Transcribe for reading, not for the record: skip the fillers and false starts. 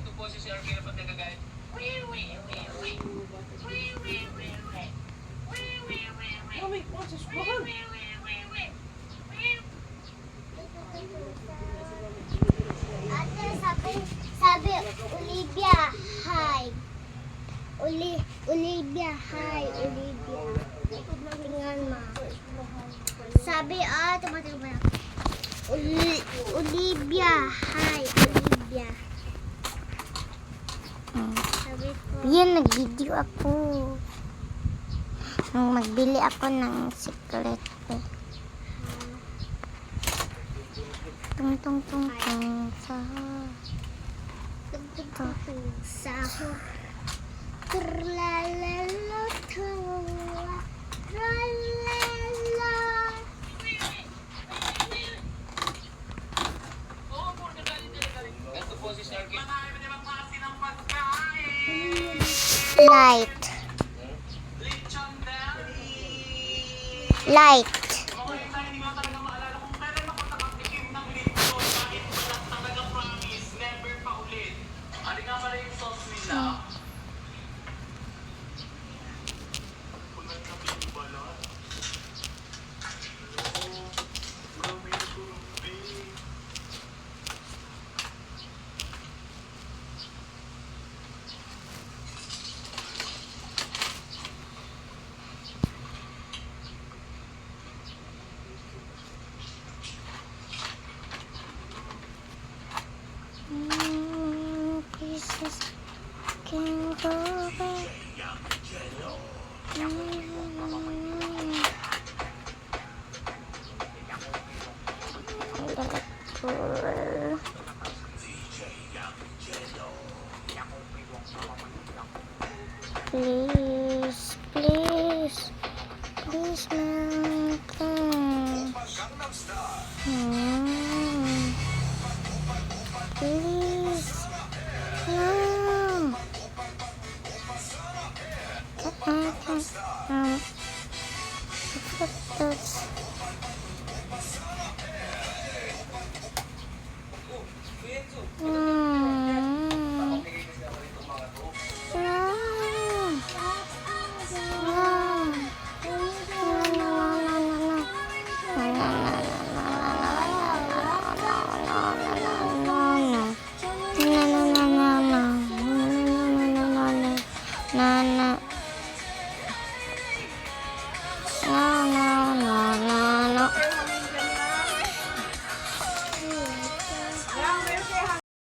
Ito po si Sir Kira pag nagagalit. Ate, sabi, Olivia, hi. Olivia, hi, Olivia. Tingnan mo. Sabi, tumating ba? Olivia, hi, Olivia. Sabi ko. Yan, nag-video ako. Nung magbili ako ng secret. Tung tung tung tung sa Sahur. Tralala, tralala. Ito po si Sir Kira. light. Light. Pieces can go back. Please, please, please, man, come. Please, no. Photos. Nana.